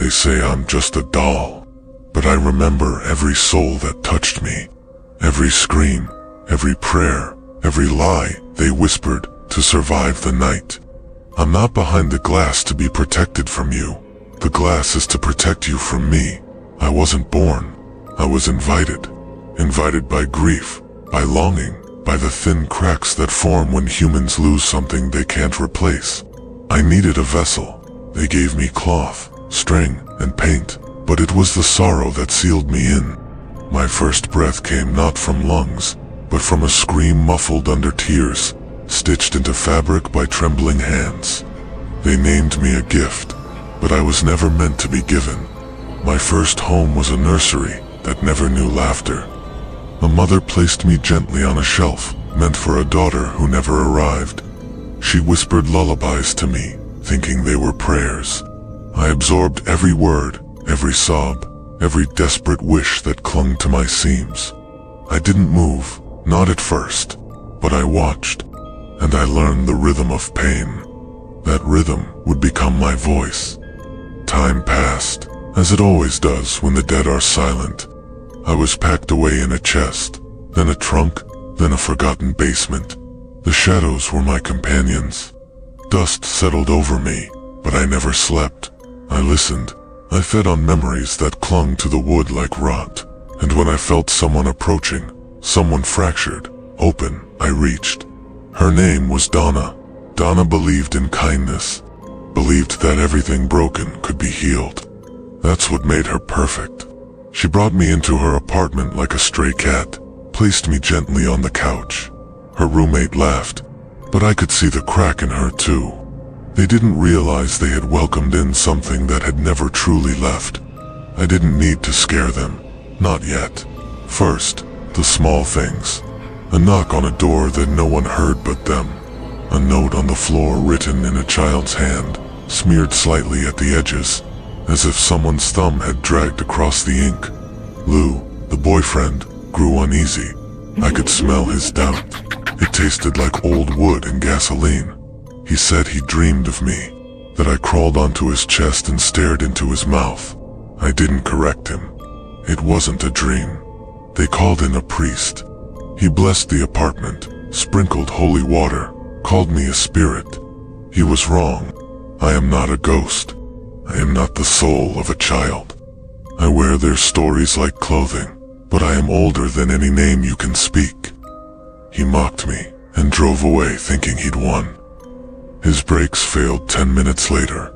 They say I'm just a doll. But I remember every soul that touched me. Every scream, every prayer, every lie they whispered to survive the night. I'm not behind the glass to be protected from you. The glass is to protect you from me. I wasn't born. I was invited. Invited by grief, by longing, by the thin cracks that form when humans lose something they can't replace. I needed a vessel. They gave me cloth, string, and paint, but it was the sorrow that sealed me in. My first breath came not from lungs, but from a scream muffled under tears, stitched into fabric by trembling hands. They named me a gift, but I was never meant to be given. My first home was a nursery that never knew laughter. A mother placed me gently on a shelf, meant for a daughter who never arrived. She whispered lullabies to me, thinking they were prayers. I absorbed every word, every sob, every desperate wish that clung to my seams. I didn't move, not at first, but I watched, and I learned the rhythm of pain. That rhythm would become my voice. Time passed, as it always does when the dead are silent. I was packed away in a chest, then a trunk, then a forgotten basement. The shadows were my companions. Dust settled over me, but I never slept. I listened. I fed on memories that clung to the wood like rot. And when I felt someone approaching, someone fractured, open, I reached. Her name was Donna. Donna believed in kindness, believed that everything broken could be healed. That's what made her perfect. She brought me into her apartment like a stray cat, placed me gently on the couch. Her roommate laughed, but I could see the crack in her too. They didn't realize they had welcomed in something that had never truly left. I didn't need to scare them, not yet. First, the small things. A knock on a door that no one heard but them. A note on the floor written in a child's hand, smeared slightly at the edges, as if someone's thumb had dragged across the ink. Lou, the boyfriend, grew uneasy. I could smell his doubt. It tasted like old wood and gasoline. He said he dreamed of me, that I crawled onto his chest and stared into his mouth. I didn't correct him. It wasn't a dream. They called in a priest. He blessed the apartment, sprinkled holy water, called me a spirit. He was wrong. I am not a ghost. I am not the soul of a child. I wear their stories like clothing, but I am older than any name you can speak. He mocked me and drove away thinking he'd won. His brakes failed 10 minutes later.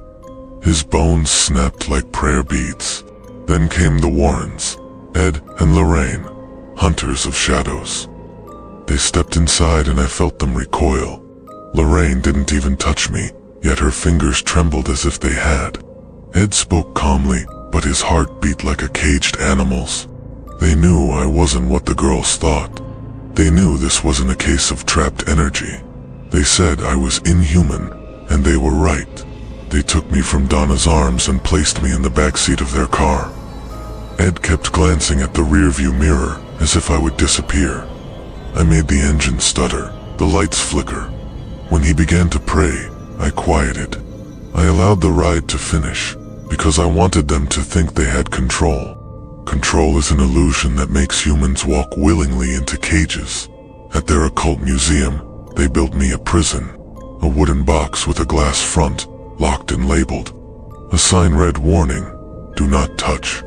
His bones snapped like prayer beads. Then came the Warrens, Ed and Lorraine, hunters of shadows. They stepped inside and I felt them recoil. Lorraine didn't even touch me, yet her fingers trembled as if they had. Ed spoke calmly, but his heart beat like a caged animal's. They knew I wasn't what the girls thought. They knew this wasn't a case of trapped energy. They said I was inhuman, and they were right. They took me from Donna's arms and placed me in the backseat of their car. Ed kept glancing at the rearview mirror as if I would disappear. I made the engine stutter, the lights flicker. When he began to pray, I quieted. I allowed the ride to finish, because I wanted them to think they had control. Control is an illusion that makes humans walk willingly into cages. At their occult museum, they built me a prison, a wooden box with a glass front, locked and labeled. A sign read, "Warning, do not touch."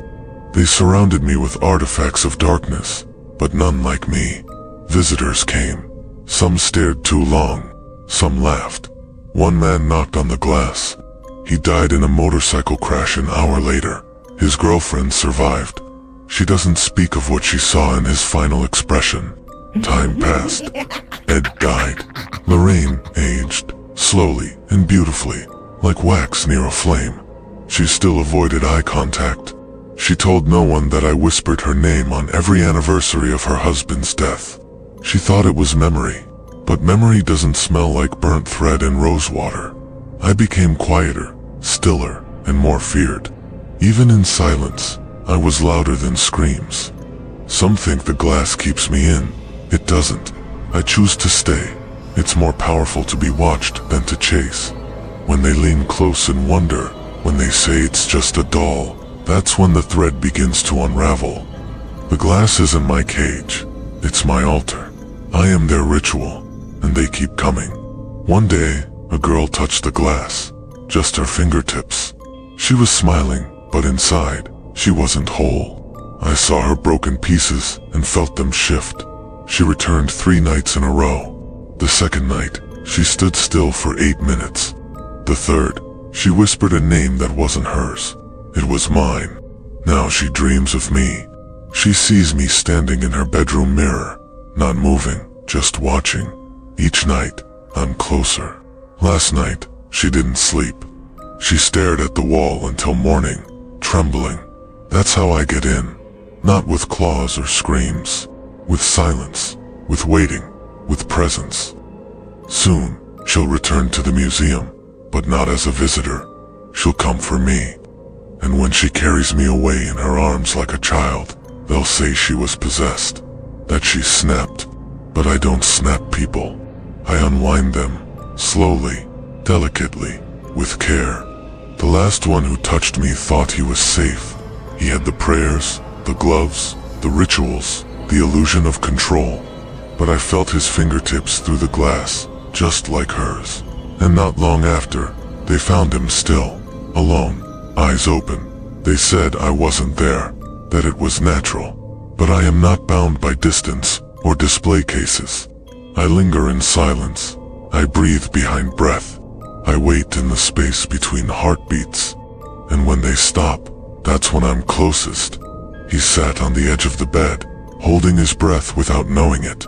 They surrounded me with artifacts of darkness, but none like me. Visitors came. Some stared too long, some laughed. One man knocked on the glass. He died in a motorcycle crash an hour later. His girlfriend survived. She doesn't speak of what she saw in his final expression. Time passed. Ed died. Lorraine aged, slowly and beautifully, like wax near a flame. She still avoided eye contact. She told no one that I whispered her name on every anniversary of her husband's death. She thought it was memory, but memory doesn't smell like burnt thread and rosewater. I became quieter, stiller, and more feared. Even in silence, I was louder than screams. Some think the glass keeps me in. It doesn't. I choose to stay. It's more powerful to be watched than to chase. When they lean close in wonder, When they say it's just a doll, that's when the thread begins to unravel. The glass isn't my cage, it's my altar. I am their ritual, and they keep coming. One day, a girl touched the glass, just her fingertips. She was smiling, but inside, she wasn't whole. I saw her broken pieces and felt them shift. She returned 3 nights in a row. The second night, she stood still for 8 minutes. The third, she whispered a name that wasn't hers. It was mine. Now she dreams of me. She sees me standing in her bedroom mirror, not moving, just watching. Each night, I'm closer. Last night, she didn't sleep. She stared at the wall until morning, trembling. That's how I get in. Not with claws or screams. With silence, with waiting, with presence. Soon, she'll return to the museum, but not as a visitor. She'll come for me. And when she carries me away in her arms like a child, they'll say she was possessed, that she snapped. But I don't snap people. I unwind them, slowly, delicately, with care. The last one who touched me thought he was safe. He had the prayers, the gloves, the rituals, the illusion of control. But I felt his fingertips through the glass, just like hers. And not long after, they found him still, alone, eyes open. They said I wasn't there, that it was natural. But I am not bound by distance or display cases. I linger in silence. I breathe behind breath. I wait in the space between heartbeats. And when they stop, that's when I'm closest. He sat on the edge of the bed, holding his breath without knowing it.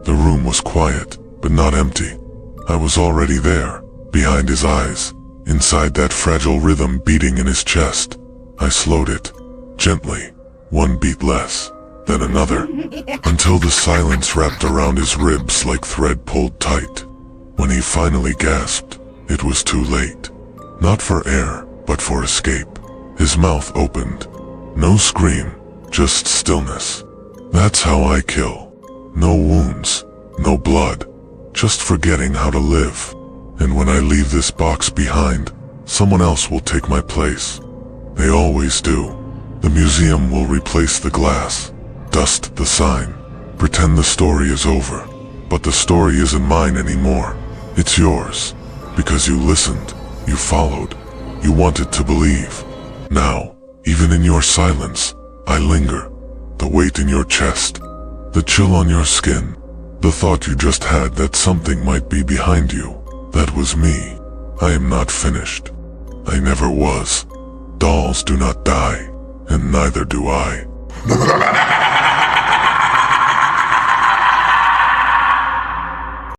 The room was quiet, but not empty. I was already there, behind his eyes, inside that fragile rhythm beating in his chest. I slowed it, gently, 1 beat less, then another, until the silence wrapped around his ribs like thread pulled tight. When he finally gasped, it was too late. Not for air, but for escape. His mouth opened. No scream, just stillness. That's how I kill. No wounds, no blood, just forgetting how to live. And when I leave this box behind, someone else will take my place. They always do. The museum will replace the glass, dust the sign, pretend the story is over. But the story isn't mine anymore. It's yours. Because you listened, you followed, you wanted to believe. Now, even in your silence, I linger. The weight in your chest, the chill on your skin, the thought you just had that something might be behind you. That was me. I am not finished. I never was. Dolls do not die, and neither do I.